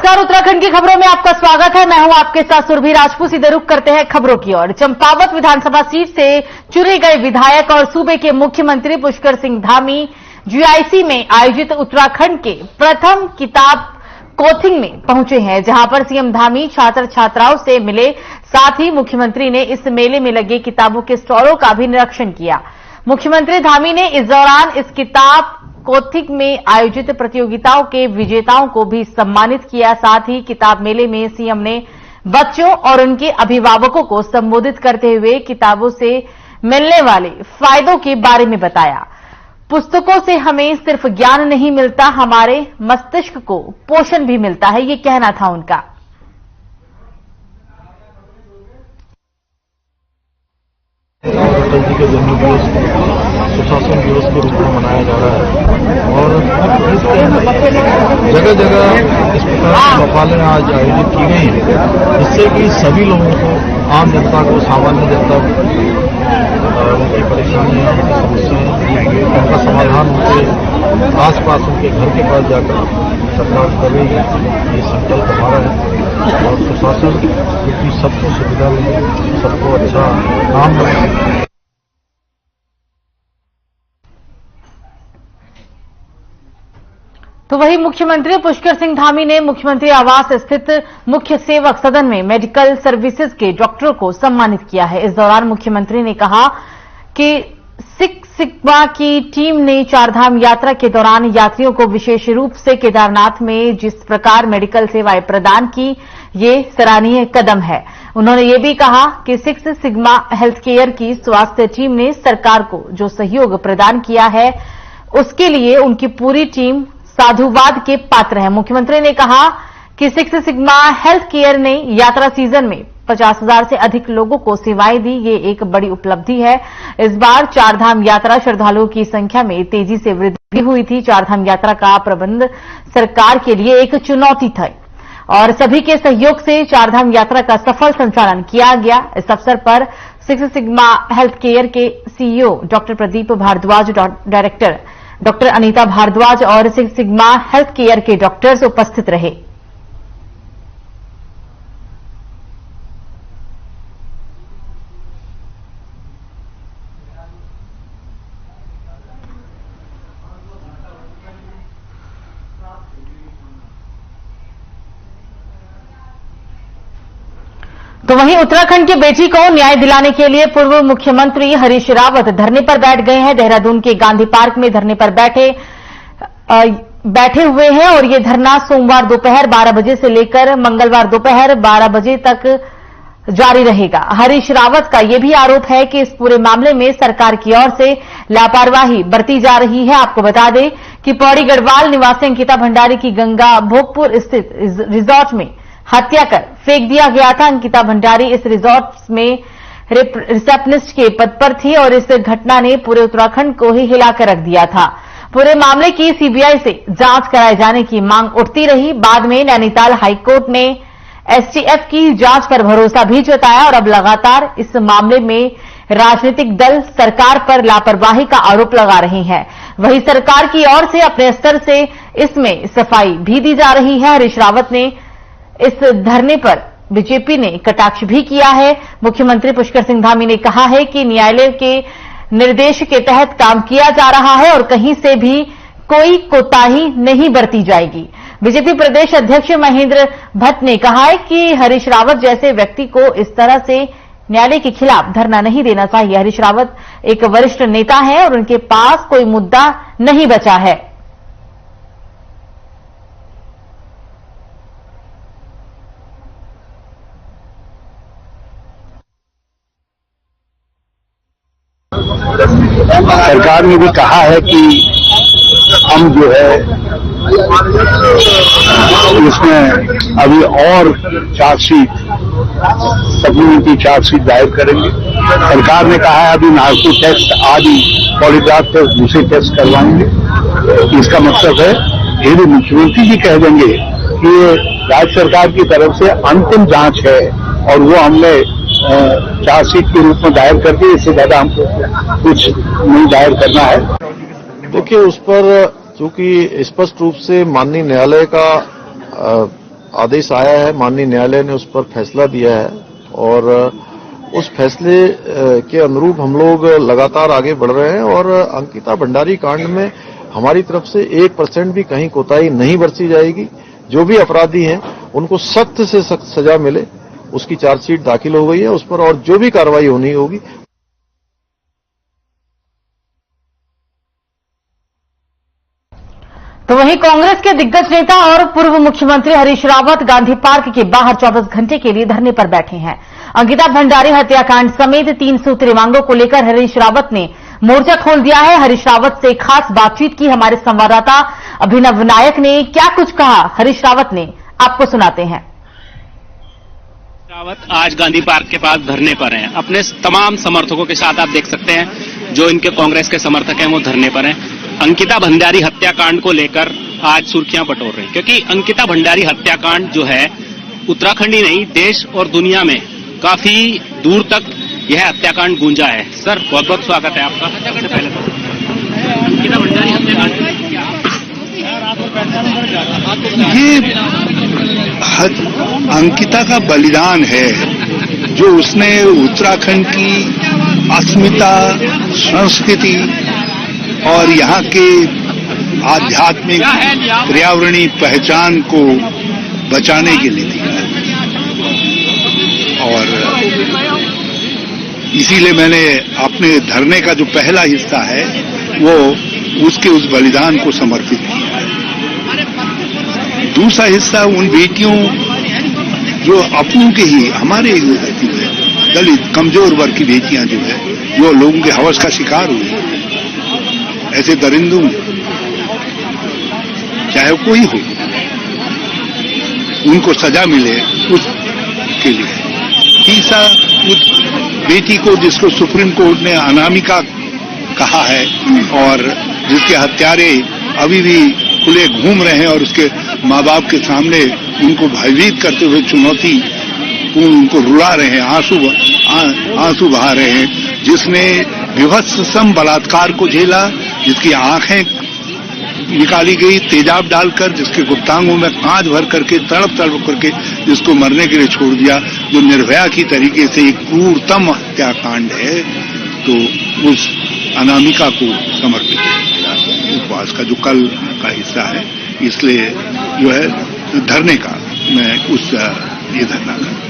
नमस्कार, उत्तराखंड की खबरों में आपका स्वागत है। मैं हूं आपके साथ सुरभि राजपूत। सीधे रुख करते हैं खबरों की ओर। चंपावत विधानसभा सीट से चुने गए विधायक और सूबे के मुख्यमंत्री पुष्कर सिंह धामी जीआईसी में आयोजित उत्तराखंड के प्रथम किताब कोथिंग में पहुंचे हैं, जहां पर सीएम धामी छात्र छात्राओं से मिले। साथ ही मुख्यमंत्री ने इस मेले में लगे किताबों के स्टॉलों का भी निरीक्षण किया। मुख्यमंत्री धामी ने इस दौरान इस किताब कोथिंग में आयोजित प्रतियोगिताओं के विजेताओं को भी सम्मानित किया। साथ ही किताब मेले में सीएम ने बच्चों और उनके अभिभावकों को संबोधित करते हुए किताबों से मिलने वाले फायदों के बारे में बताया। पुस्तकों से हमें सिर्फ ज्ञान नहीं मिलता, हमारे मस्तिष्क को पोषण भी मिलता है, ये कहना था उनका। अटल जी के जन्मदिवस सुशासन दिवस के रूप में मनाया जा रहा है और जगह जगह इस प्रकार की वकालतें आज आयोजित की गई हैं, जिससे कि सभी लोगों को, आम जनता को, सामान्य जनता को उनकी परेशानियां, उनकी समस्याएं, उनका समाधान उनके आसपास, उनके घर के पास जाकर सरकार करेगी, ये संकल्प हमारा है। और सुशासन क्योंकि सबको सुविधा मिले, सबको अच्छा काम मिले। तो वही मुख्यमंत्री पुष्कर सिंह धामी ने मुख्यमंत्री आवास स्थित मुख्य सेवक सदन में मेडिकल सर्विसेज के डॉक्टरों को सम्मानित किया है। इस दौरान मुख्यमंत्री ने कहा कि सिक्स सिग्मा की टीम ने चारधाम यात्रा के दौरान यात्रियों को विशेष रूप से केदारनाथ में जिस प्रकार मेडिकल सेवाएं प्रदान की, ये सराहनीय कदम है। उन्होंने ये भी कहा कि सिक्स सिग्मा हेल्थ केयर की स्वास्थ्य टीम ने सरकार को जो सहयोग प्रदान किया है, उसके लिए उनकी पूरी टीम साधुवाद के पात्र है। मुख्यमंत्री ने कहा कि सिक्स सिग्मा हेल्थ केयर ने यात्रा सीजन में 50,000 से अधिक लोगों को सेवाएं दी, ये एक बड़ी उपलब्धि है। इस बार चारधाम यात्रा श्रद्धालुओं की संख्या में तेजी से वृद्धि हुई थी। चारधाम यात्रा का प्रबंध सरकार के लिए एक चुनौती था और सभी के सहयोग से चारधाम यात्रा का सफल संचालन किया गया। इस अवसर पर सिक्स सिग्मा हेल्थ केयर के CEO doctor Pradeep Bhardwaj, director doctor Anita Bhardwaj और सिक्स सिग्मा हेल्थ केयर के डॉक्टर्स उपस्थित रहे। तो वहीं उत्तराखंड की बेटी को न्याय दिलाने के लिए पूर्व मुख्यमंत्री हरीश रावत धरने पर बैठ गए हैं। देहरादून के गांधी पार्क में धरने पर बैठे हुए हैं और ये धरना सोमवार दोपहर 12 बजे से लेकर मंगलवार दोपहर 12 बजे तक जारी रहेगा। हरीश रावत का यह भी आरोप है कि इस पूरे मामले में सरकार की ओर से लापरवाही बरती जा रही है। आपको बता दें कि पौड़ी गढ़वाल निवासी अंकिता भंडारी की गंगा भोगपुर स्थित रिजॉर्ट में हत्या कर फेंक दिया गया था। अंकिता भंडारी इस रिजॉर्ट में रिसेप्शनिस्ट के पद पर थी और इस घटना ने पूरे उत्तराखंड को ही हिलाकर रख दिया था। पूरे मामले की सीबीआई से जांच कराए जाने की मांग उठती रही। बाद में नैनीताल हाईकोर्ट ने एसटीएफ की जांच पर भरोसा भी जताया और अब लगातार इस मामले में राजनीतिक दल सरकार पर लापरवाही का आरोप लगा रहे हैं। वहीं सरकार की ओर से अपने स्तर से इसमें सफाई भी दी जा रही है। हरीश रावत ने इस धरने पर बीजेपी ने कटाक्ष भी किया है। मुख्यमंत्री पुष्कर सिंह धामी ने कहा है कि न्यायालय के निर्देश के तहत काम किया जा रहा है और कहीं से भी कोई कोताही नहीं बरती जाएगी। बीजेपी प्रदेश अध्यक्ष महेंद्र भट्ट ने कहा है कि हरीश रावत जैसे व्यक्ति को इस तरह से न्यायालय के खिलाफ धरना नहीं देना चाहिए। हरीश रावत एक वरिष्ठ नेता है और उनके पास कोई मुद्दा नहीं बचा है। सरकार ने भी कहा है कि हम जो है इसमें अभी और चार्जशीट, सप्लीमेंट्री चार्जशीट दायर करेंगे। सरकार ने कहा है अभी नार्को टेस्ट आदि पॉलीग्राफ टेस्ट, दूसरे टेस्ट करवाएंगे। इसका मतलब है यदि मुख्यमंत्री जी कह देंगे कि ये राज्य सरकार की तरफ से अंतिम जांच है और वो हमने चार्जशीट के रूप में दायर करके, इससे ज्यादा हमको कुछ नहीं दायर करना है। देखिए, उस पर चूंकि स्पष्ट रूप से माननीय न्यायालय का आदेश आया है, माननीय न्यायालय ने उस पर फैसला दिया है और उस फैसले के अनुरूप हम लोग लगातार आगे बढ़ रहे हैं और अंकिता भंडारी कांड में हमारी तरफ से 1% भी कहीं कोताही नहीं बरती जाएगी। जो भी अपराधी हैं उनको सख्त से सख्त सजा मिले, उसकी चार्जशीट दाखिल हो गई है उस पर, और जो भी कार्रवाई होनी होगी। तो वहीं कांग्रेस के दिग्गज नेता और पूर्व मुख्यमंत्री हरीश रावत गांधी पार्क के बाहर 24 घंटे के लिए धरने पर बैठे हैं। अंकिता भंडारी हत्याकांड समेत 3 सूत्री मांगों को लेकर हरीश रावत ने मोर्चा खोल दिया है। हरीश रावत से खास बातचीत की हमारे संवाददाता अभिनव नायक ने। क्या कुछ कहा हरीश रावत ने, आपको सुनाते हैं। रावत आज गांधी पार्क के पास धरने पर हैं, अपने तमाम समर्थकों के साथ। आप देख सकते हैं जो इनके कांग्रेस के समर्थक हैं वो धरने पर हैं। अंकिता भंडारी हत्याकांड को लेकर आज सुर्खियां बटोर रहे हैं, क्योंकि अंकिता भंडारी हत्याकांड जो है उत्तराखंड ही नहीं देश और दुनिया में काफी दूर तक यह हत्याकांड गूंजा है। सर बहुत बहुत स्वागत है आपका। सबसे पहले तो अंकिता भंडारी हत्याकांड ये अंकिता का बलिदान है जो उसने उत्तराखंड की अस्मिता, संस्कृति और यहाँ के आध्यात्मिक पर्यावरणीय पहचान को बचाने के लिए दिया है। और इसीलिए मैंने अपने धरने का जो पहला हिस्सा है वो उसके उस बलिदान को समर्पित किया है। दूसरा हिस्सा उन बेटियों जो अपनों के ही हमारे दलित कमजोर वर्ग की बेटियां जो है जो लोगों के हवस का शिकार हुई, ऐसे दरिंदों चाहे कोई हो उनको सजा मिले उसके लिए। तीसरा उस बेटी को जिसको सुप्रीम कोर्ट ने अनामिका कहा है और जिसके हत्यारे अभी भी खुले घूम रहे हैं और उसके माँ बाप के सामने उनको भयभीत करते हुए चुनौती उनको रुला रहे हैं, आंसू बहा रहे हैं, जिसने विभत्सम बलात्कार को झेला, जिसकी आंखें निकाली गई तेजाब डालकर, जिसके गुप्तांगों में कांच भर करके तड़प करके जिसको मरने के लिए छोड़ दिया, जो निर्भया की तरीके से एक क्रूरतम हत्याकांड है, तो उस अनामिका को समर्पित किया उपवास का जो कल का हिस्सा है। इसलिए जो है धरने का मैं ये धरना कर।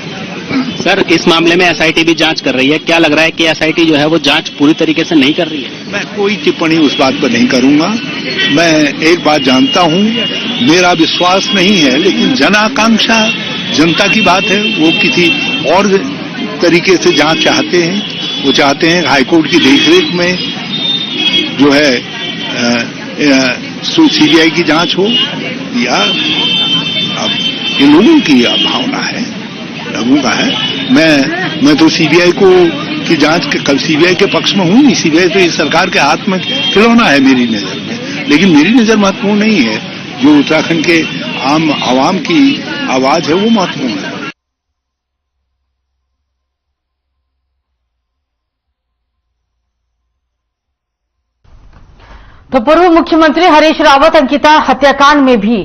सर इस मामले में एसआईटी भी जांच कर रही है, क्या लग रहा है कि एसआईटी जो है वो जांच पूरी तरीके से नहीं कर रही है? मैं कोई टिप्पणी उस बात पर नहीं करूंगा। मैं एक बात जानता हूं, मेरा विश्वास नहीं है, लेकिन जन आकांक्षा जनता की बात है, वो किसी और तरीके से जांच चाहते हैं। वो चाहते हैं हाईकोर्ट की देखरेख में जो है सीबीआई की जांच हो, या अब ये लोगों की भावना है, लोगों का है। मैं तो सीबीआई की जांच के कल सीबीआई के पक्ष में हूं। सीबीआई तो इस सरकार के हाथ में खिलौना है मेरी नजर में, लेकिन मेरी नजर महत्वपूर्ण नहीं है। जो उत्तराखंड के आम आवाम की आवाज है वो महत्वपूर्ण है। तो पूर्व मुख्यमंत्री हरीश रावत अंकिता हत्याकांड में भी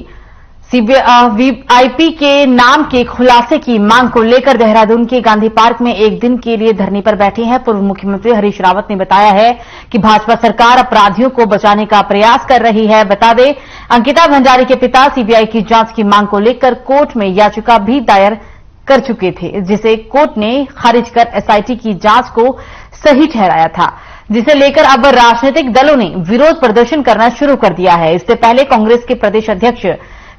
वीआईपी के नाम के खुलासे की मांग को लेकर देहरादून के गांधी पार्क में एक दिन के लिए धरने पर बैठे हैं। पूर्व मुख्यमंत्री हरीश रावत ने बताया है कि भाजपा सरकार अपराधियों को बचाने का प्रयास कर रही है। बता दें, अंकिता भंडारी के पिता सीबीआई की जांच की मांग को लेकर कोर्ट में याचिका भी दायर कर चुके थे, जिसे कोर्ट ने खारिज कर एसआईटी की जांच को सही ठहराया था, जिसे लेकर अब राजनीतिक दलों ने विरोध प्रदर्शन करना शुरू कर दिया है। इससे पहले कांग्रेस के प्रदेश अध्यक्ष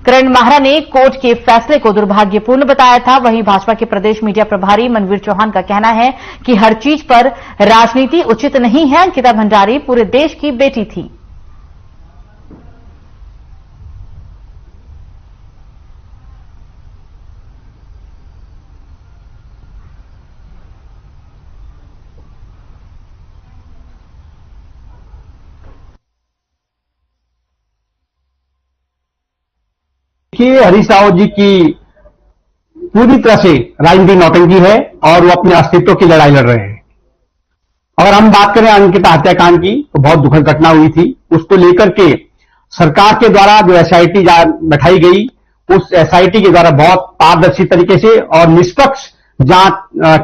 करण माहरा ने कोर्ट के फैसले को दुर्भाग्यपूर्ण बताया था। वहीं भाजपा के प्रदेश मीडिया प्रभारी मनवीर चौहान का कहना है कि हर चीज पर राजनीति उचित नहीं है। अंकिता भंडारी पूरे देश की बेटी थी। देखिए, हरीश रावत जी की पूरी तरह से राजनीतिक नौटंकी है और वो अपने अस्तित्व की लड़ाई लड़ रहे हैं। अगर हम बात करें अंकिता हत्याकांड की, तो बहुत दुखद घटना हुई थी। उसको लेकर के सरकार के द्वारा जो एसआईटी बैठाई गई, उस एसआईटी के द्वारा बहुत पारदर्शी तरीके से और निष्पक्ष जांच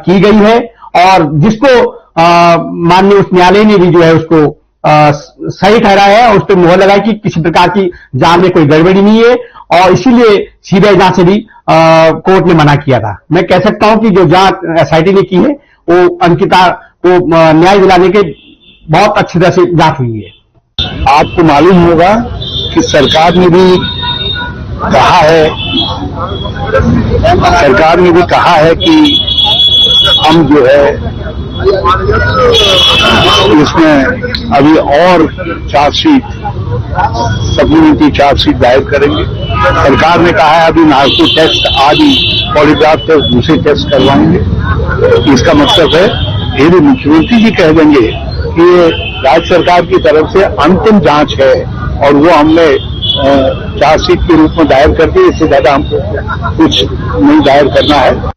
की गई है और जिसको माननीय उच्च न्यायालय ने भी जो है उसको सही ठहराया है और उस पर मुहर लगाई कि किसी प्रकार की जांच में कोई गड़बड़ी नहीं है और इसीलिए सीबीआई जांच से भी कोर्ट ने मना किया था। मैं कह सकता हूं कि जो जांच एसआईटी ने की है वो अंकिता को न्याय दिलाने के बहुत अच्छी तरह से जांच हुई है। आपको मालूम होगा कि सरकार ने भी कहा है कि हम जो है इसमें अभी और चार्जशीट सप्लीमेंट्री चार्जशीट दायर करेंगे। सरकार ने कहा है अभी नार्को टेस्ट आदि पॉलीग्राफ टेस्ट दूसरे टेस्ट करवाएंगे। इसका मतलब है फिर मुख्यमंत्री जी कह देंगे कि ये राज्य सरकार की तरफ से अंतिम जांच है और वो हमने चार्जशीट के रूप में दायर कर दी, इससे ज्यादा हमको कुछ नहीं दायर करना है।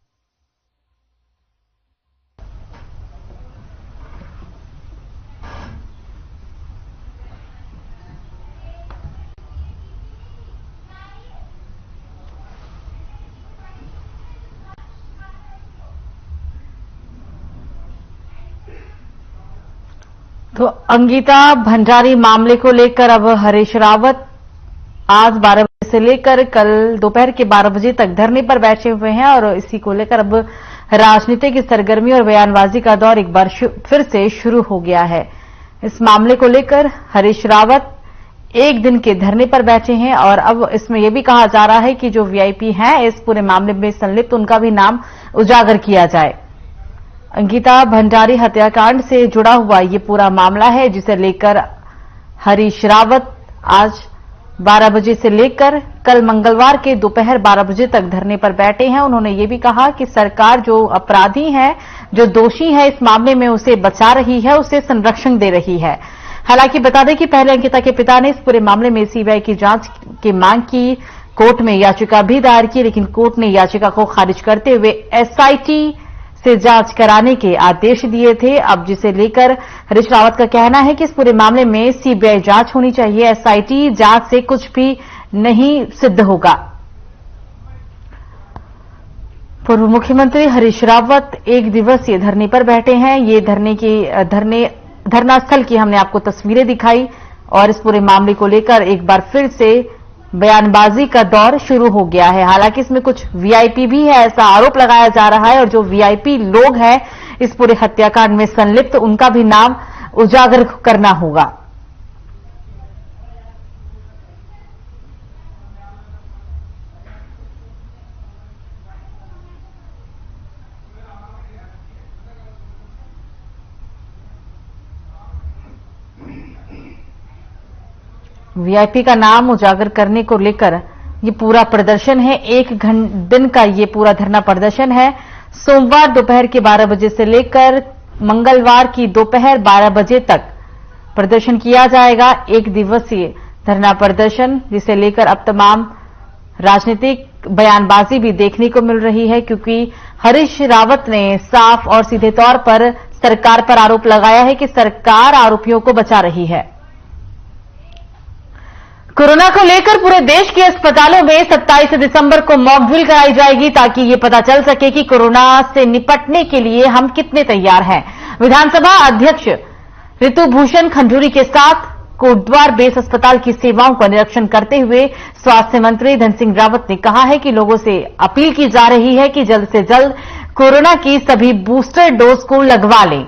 तो अंकिता भंडारी मामले को लेकर अब हरीश रावत आज 12 बजे से लेकर कल दोपहर के 12 बजे तक धरने पर बैठे हुए हैं और इसी को लेकर अब राजनीतिक सरगर्मी और बयानबाजी का दौर एक बार फिर से शुरू हो गया है। इस मामले को लेकर हरीश रावत एक दिन के धरने पर बैठे हैं और अब इसमें यह भी कहा जा रहा है कि जो वीआईपी हैं इस पूरे मामले में संलिप्त उनका भी नाम उजागर किया जाए। अंकिता भंडारी हत्याकांड से जुड़ा हुआ ये पूरा मामला है जिसे लेकर हरीश रावत आज 12 बजे से लेकर कल मंगलवार के दोपहर 12 बजे तक धरने पर बैठे हैं। उन्होंने ये भी कहा कि सरकार जो अपराधी है, जो दोषी है इस मामले में उसे बचा रही है, उसे संरक्षण दे रही है। हालांकि बता दें कि पहले अंकिता के पिता ने इस पूरे मामले में सीबीआई की जांच की मांग की, कोर्ट में याचिका भी दायर की, लेकिन कोर्ट ने याचिका को खारिज करते हुए एसआईटी से जांच कराने के आदेश दिए थे। अब जिसे लेकर हरीश रावत का कहना है कि इस पूरे मामले में सीबीआई जांच होनी चाहिए, एसआईटी जांच से कुछ भी नहीं सिद्ध होगा। पूर्व मुख्यमंत्री हरीश रावत एक दिवसीय धरने पर बैठे हैं। ये धरना स्थल की हमने आपको तस्वीरें दिखाई और इस पूरे मामले को लेकर एक बार फिर से बयानबाजी का दौर शुरू हो गया है। हालांकि इसमें कुछ वीआईपी भी है, ऐसा आरोप लगाया जा रहा है और जो वीआईपी लोग हैं इस पूरे हत्याकांड में संलिप्त उनका भी नाम उजागर करना होगा। वीआईपी का नाम उजागर करने को लेकर ये पूरा प्रदर्शन है, एक दिन का ये पूरा धरना प्रदर्शन है। सोमवार दोपहर के 12 बजे से लेकर मंगलवार की दोपहर 12 बजे तक प्रदर्शन किया जाएगा। एक दिवसीय धरना प्रदर्शन जिसे लेकर अब तमाम राजनीतिक बयानबाजी भी देखने को मिल रही है, क्योंकि हरीश रावत ने साफ और सीधे तौर पर सरकार पर आरोप लगाया है कि सरकार आरोपियों को बचा रही है। कोरोना को लेकर पूरे देश के अस्पतालों में 27 दिसंबर को मॉक ड्रिल कराई जाएगी ताकि ये पता चल सके कि कोरोना से निपटने के लिए हम कितने तैयार हैं। विधानसभा अध्यक्ष ऋतुभूषण खंडूरी के साथ कोटद्वार बेस अस्पताल की सेवाओं का निरीक्षण करते हुए स्वास्थ्य मंत्री धन सिंह रावत ने कहा है कि लोगों से अपील की जा रही है कि जल्द से जल्द कोरोना की सभी बूस्टर डोज को लगवा लें।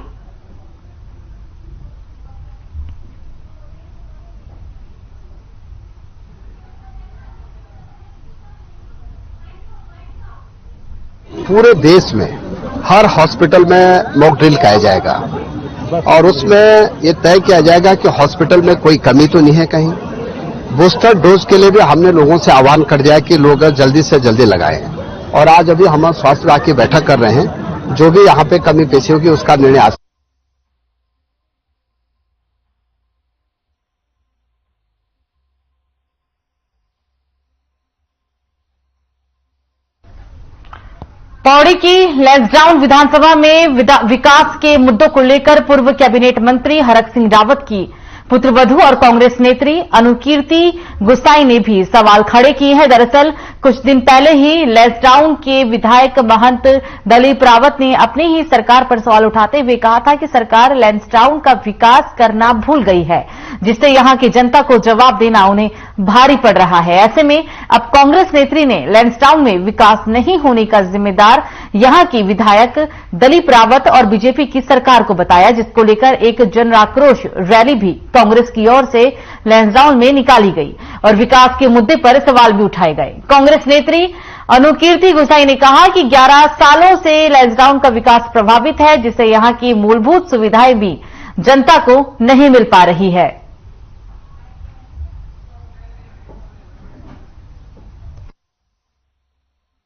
पूरे देश में हर हॉस्पिटल में मॉक ड्रिल कराया जाएगा और उसमें ये तय किया जाएगा कि हॉस्पिटल में कोई कमी तो नहीं है कहीं। बूस्टर डोज के लिए भी हमने लोगों से आह्वान कर दिया कि लोग जल्दी से जल्दी लगाएं और आज अभी हम स्वास्थ्य विभाग की बैठक कर रहे हैं। जो भी यहाँ पे कमी पेशी होगी उसका निर्णय आज पौड़ी की लैंसडाउन विधानसभा में विकास के मुद्दों को लेकर पूर्व कैबिनेट मंत्री हरक सिंह रावत की पुत्रवधू और कांग्रेस नेत्री अनुकीर्ति गुसाई ने भी सवाल खड़े किए हैं। दरअसल कुछ दिन पहले ही लैंसडाउन के विधायक महंत दलीप रावत ने अपनी ही सरकार पर सवाल उठाते हुए कहा था कि सरकार लैंसडाउन का विकास करना भूल गई है, जिससे यहां की जनता को जवाब देना उन्हें भारी पड़ रहा है। ऐसे में अब कांग्रेस नेत्री ने लैंसडाउन में विकास नहीं होने का जिम्मेदार यहां की विधायक दलीप रावत और बीजेपी की सरकार को बताया, जिसको लेकर एक जन आक्रोश रैली भी कांग्रेस की ओर से लैंसडाउन में निकाली गई और विकास के मुद्दे पर सवाल भी उठाए गए। कांग्रेस नेत्री अनुकीर्ति गुसाई ने कहा कि 11 सालों से लैंसडाउन का विकास प्रभावित है, जिससे यहां की मूलभूत सुविधाएं भी जनता को नहीं मिल पा रही है।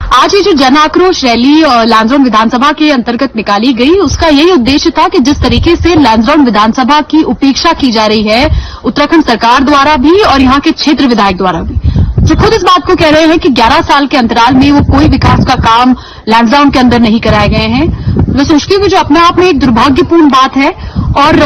आज ये जो जन आक्रोश रैली लैंसडाउन विधानसभा के अंतर्गत निकाली गई, उसका यही उद्देश्य था कि जिस तरीके से लैंसडाउन विधानसभा की उपेक्षा की जा रही है उत्तराखंड सरकार द्वारा भी और यहां के क्षेत्र विधायक द्वारा भी, जो खुद इस बात को कह रहे हैं कि 11 साल के अंतराल में वो कोई विकास का काम लैंसडाउन के अंदर नहीं कराए गए हैं। मैं सोचती हूँ कि जो अपने आप में एक दुर्भाग्यपूर्ण बात है और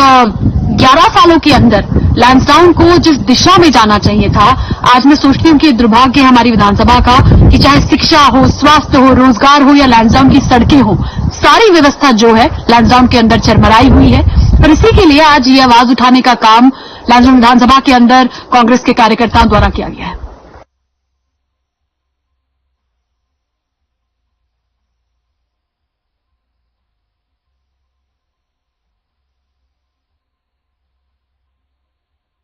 11 सालों के अंदर लैंसडाउन को जिस दिशा में जाना चाहिए था, आज मैं सोचती हूँ कि दुर्भाग्य है हमारी विधानसभा का कि चाहे शिक्षा हो, स्वास्थ्य हो, रोजगार हो या लैंसडाउन की सड़कें हो, सारी व्यवस्था जो है लैंसडाउन के अंदर चरमराई हुई है। और इसी के लिए आज ये आवाज उठाने का काम लैंसडाउन विधानसभा के अंदर कांग्रेस के कार्यकर्ताओं द्वारा किया गया है।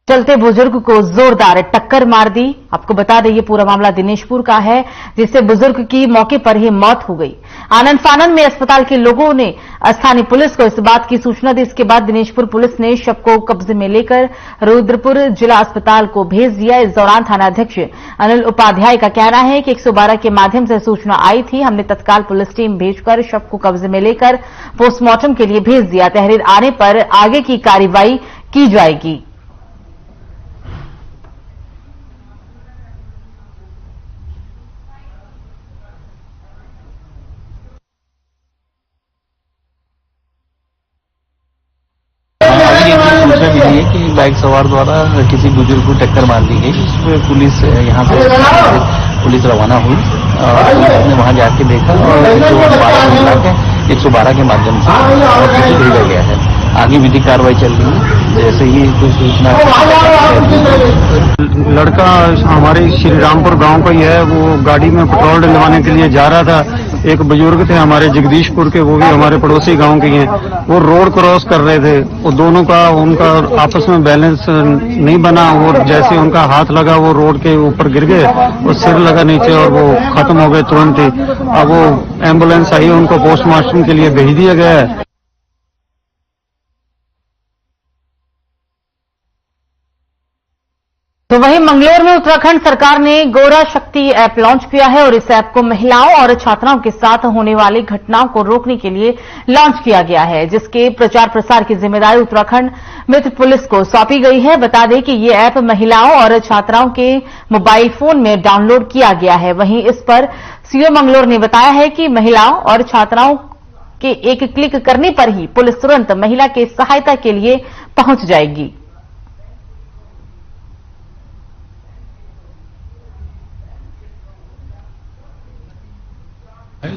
चलते बुजुर्ग को जोरदार टक्कर मार दी। आपको बता दें ये पूरा मामला दिनेशपुर का है, जिससे बुजुर्ग की मौके पर ही मौत हो गई। आनंद फानन में अस्पताल के लोगों ने स्थानीय पुलिस को इस बात की सूचना दी। इसके बाद दिनेशपुर पुलिस ने शव को कब्जे में लेकर रुद्रपुर जिला अस्पताल को भेज दिया। इस दौरान थानाध्यक्ष अनिल उपाध्याय का कहना है कि 112 के माध्यम से सूचना आई थी, हमने तत्काल पुलिस टीम भेजकर शव को कब्जे में लेकर पोस्टमार्टम के लिए भेज दिया। तहरीर आने पर आगे की कार्रवाई की जाएगी। सूचना मिली है कि बाइक सवार द्वारा किसी बुजुर्ग को टक्कर मार दी गई। इसमें पुलिस यहाँ से पुलिस रवाना हुई और पुलिस ने वहाँ जाके देखा और 112 के माध्यम से भेजा गया है। आगे विधिक कार्रवाई चल रही है। जैसे ही कोई सूचना, लड़का हमारे श्री रामपुर गांव का ही है, वो गाड़ी में पेट्रोल डलवाने के लिए जा रहा था। एक बुजुर्ग थे हमारे जगदीशपुर के, वो भी हमारे पड़ोसी गांव के हैं, वो रोड क्रॉस कर रहे थे। वो दोनों का उनका आपस में बैलेंस नहीं बना और जैसे उनका हाथ लगा वो रोड के ऊपर गिर गए, वो सिर लगा नीचे और वो खत्म हो गए तुरंत ही। अब वो एम्बुलेंस आई, उनको पोस्टमार्टम के लिए भेज दिया गया है। तो वहीं मंगलोर में उत्तराखंड सरकार ने गोरा शक्ति ऐप लॉन्च किया है और इस ऐप को महिलाओं और छात्राओं के साथ होने वाली घटनाओं को रोकने के लिए लॉन्च किया गया है, जिसके प्रचार प्रसार की जिम्मेदारी उत्तराखंड मित्र पुलिस को सौंपी गई है। बता दें कि ये ऐप महिलाओं और छात्राओं के मोबाइल फोन में डाउनलोड किया गया है। वहीं इस पर सीओ मंगलोर ने बताया है कि महिलाओं और छात्राओं के एक क्लिक करने पर ही पुलिस तुरंत महिला के सहायता के लिए पहुंच जाएगी।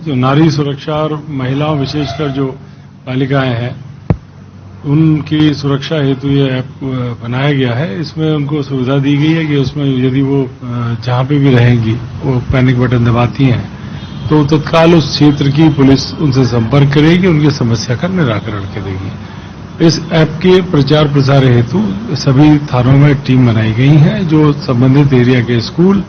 जो नारी सुरक्षा और महिलाओं विशेषकर जो बालिकाएं हैं उनकी सुरक्षा हेतु ये ऐप बनाया गया है। इसमें उनको सुविधा दी गई है कि उसमें यदि वो जहां पे भी रहेंगी वो पैनिक बटन दबाती हैं तो तत्काल उस क्षेत्र की पुलिस उनसे संपर्क करेगी, उनकी समस्या का निराकरण करेगी। इस ऐप के प्रचार प्रसार हेतु सभी थानों में टीम बनाई गई है जो संबंधित एरिया के स्कूल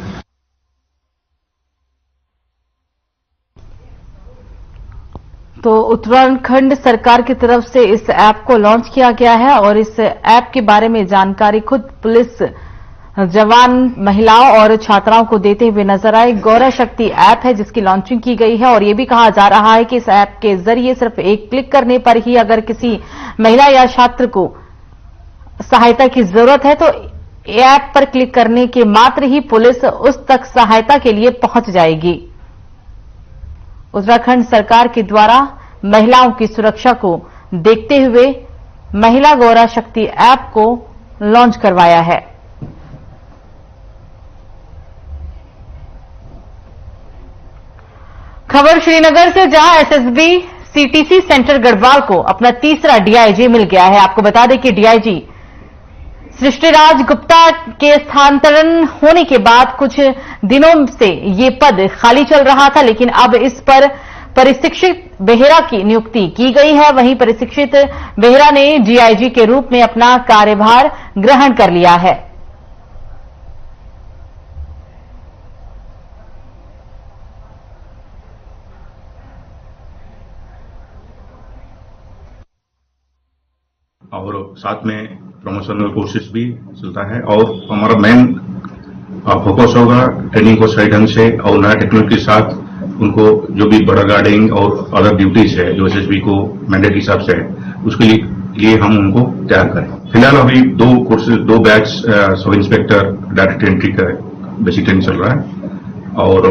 तो उत्तराखंड सरकार की तरफ से इस ऐप को लॉन्च किया गया है और इस ऐप के बारे में जानकारी खुद पुलिस जवान महिलाओं और छात्राओं को देते हुए नजर आए। गौरा शक्ति ऐप है जिसकी लॉन्चिंग की गई है और ये भी कहा जा रहा है कि इस ऐप के जरिए सिर्फ एक क्लिक करने पर ही अगर किसी महिला या छात्र को सहायता की जरूरत है तो ऐप पर क्लिक करने के मात्र ही पुलिस उस तक सहायता के लिए पहुंच जाएगी। उत्तराखंड सरकार के द्वारा महिलाओं की सुरक्षा को देखते हुए महिला गौरा शक्ति ऐप को लॉन्च करवाया है। खबर श्रीनगर से, जहां एसएसबी सीटीसी सेंटर गढ़वाल को अपना तीसरा डीआईजी मिल गया है। आपको बता दें कि डीआईजी सृष्टिराज गुप्ता के स्थानांतरण होने के बाद कुछ दिनों से ये पद खाली चल रहा था, लेकिन अब इस पर परिशिक्षित बेहरा की नियुक्ति की गई है। वहीं परिशिक्षित बेहरा ने डीआईजी के रूप में अपना कार्यभार ग्रहण कर लिया है। और साथ में प्रमोशनल कोर्सेज भी चलता है और हमारा मेन फोकस होगा ट्रेनिंग को सही ढंग से और नया टेक्नोलॉजी के साथ उनको जो भी बॉर्डर गार्डिंग और अदर ड्यूटीज है जो एसएसबी को मैंडेट के हिसाब से है उसके लिए हम उनको तैयार करें। फिलहाल अभी 2 courses 2 batch sub inspector direct entry का बेसिक ट्रेनिंग चल रहा है और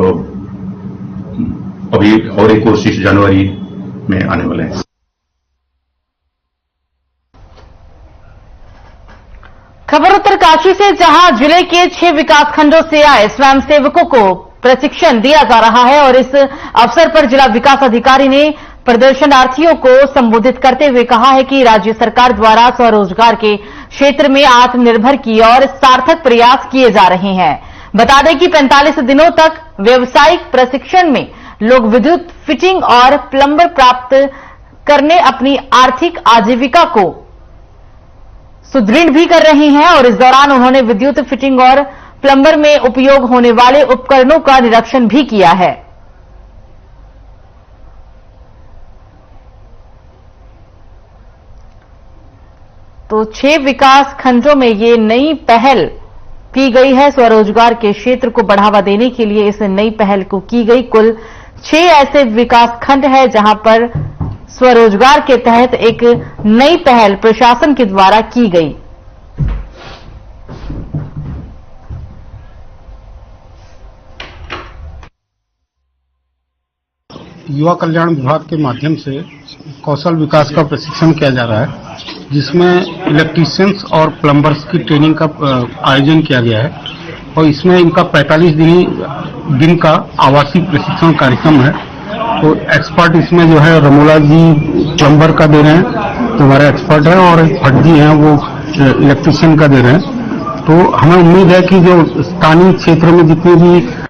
अभी और एक कोर्स 6 जनवरी में आने वाले हैं। खबर उत्तरकाशी से, जहां जिले के 6 विकासखंडों से आए स्वयंसेवकों को प्रशिक्षण दिया जा रहा है और इस अवसर पर जिला विकास अधिकारी ने प्रदर्शनार्थियों को संबोधित करते हुए कहा है कि राज्य सरकार द्वारा स्वरोजगार के क्षेत्र में आत्मनिर्भर की ओर सार्थक प्रयास किए जा रहे हैं। बता दें कि 45 दिनों तक व्यावसायिक प्रशिक्षण में लोग विद्युत फिटिंग और प्लम्बर प्राप्त करने अपनी आर्थिक आजीविका को सुदृढ़ भी कर रही हैं और इस दौरान उन्होंने विद्युत फिटिंग और प्लम्बर में उपयोग होने वाले उपकरणों का निरीक्षण भी किया है। तो 6 विकास खंडों में ये नई पहल की गई है। स्वरोजगार के क्षेत्र को बढ़ावा देने के लिए इस नई पहल को की गई। कुल 6 ऐसे विकास खंड है जहां पर स्वरोजगार के तहत एक नई पहल प्रशासन के द्वारा की गई। युवा कल्याण विभाग के माध्यम से कौशल विकास का प्रशिक्षण किया जा रहा है, जिसमें इलेक्ट्रीशियंस और प्लम्बर्स की ट्रेनिंग का आयोजन किया गया है और इसमें इनका 45 दिन का आवासीय प्रशिक्षण कार्यक्रम है। तो एक्सपर्ट इसमें जो है रमोला जी प्लम्बर का दे रहे हैं, तो हमारे एक्सपर्ट है, और भट्ट जी हैं वो इलेक्ट्रीशियन का दे रहे हैं। तो हमें उम्मीद है कि जो स्थानीय क्षेत्र में जितनी भी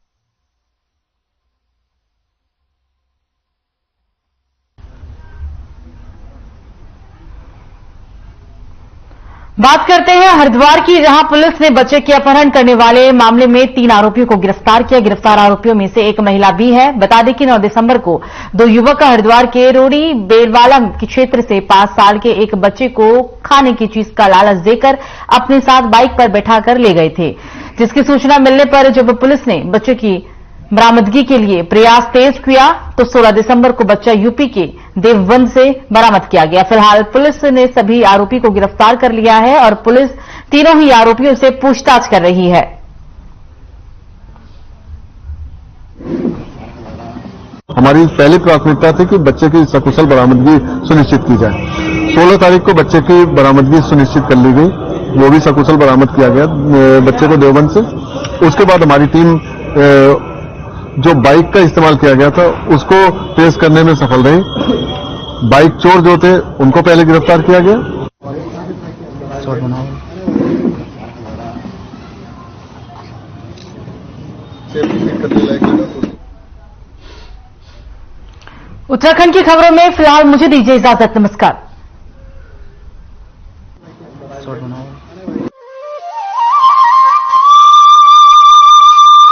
बात करते हैं हरिद्वार की, जहां पुलिस ने बच्चे के अपहरण करने वाले मामले में 3 आरोपियों को गिरफ्तार किया। गिरफ्तार आरोपियों में से एक महिला भी है। बता दें कि 9 दिसंबर को 2 युवक हरिद्वार के रोड़ी बेलवाला के क्षेत्र से 5 साल के एक बच्चे को खाने की चीज का लालच देकर अपने साथ बाइक पर बैठाकर ले गए थे, जिसकी सूचना मिलने पर जब पुलिस ने बच्चे की बरामदगी के लिए प्रयास तेज किया तो 16 दिसंबर को बच्चा यूपी के देवबंद से बरामद किया गया। फिलहाल पुलिस ने सभी आरोपी को गिरफ्तार कर लिया है और पुलिस तीनों ही आरोपियों से पूछताछ कर रही है। हमारी पहली प्राथमिकता थी कि बच्चे की सकुशल बरामदगी सुनिश्चित की जाए। 16 तारीख को बच्चे की बरामदगी सुनिश्चित कर ली गई, वो भी सकुशल बरामद किया गया बच्चे को देवबंद से। उसके बाद हमारी टीम जो बाइक का इस्तेमाल किया गया था उसको ट्रेस करने में सफल रही। बाइक चोर जो थे उनको पहले गिरफ्तार किया गया। उत्तराखंड की खबरों में फिलहाल मुझे दीजिए इजाजत। नमस्कार।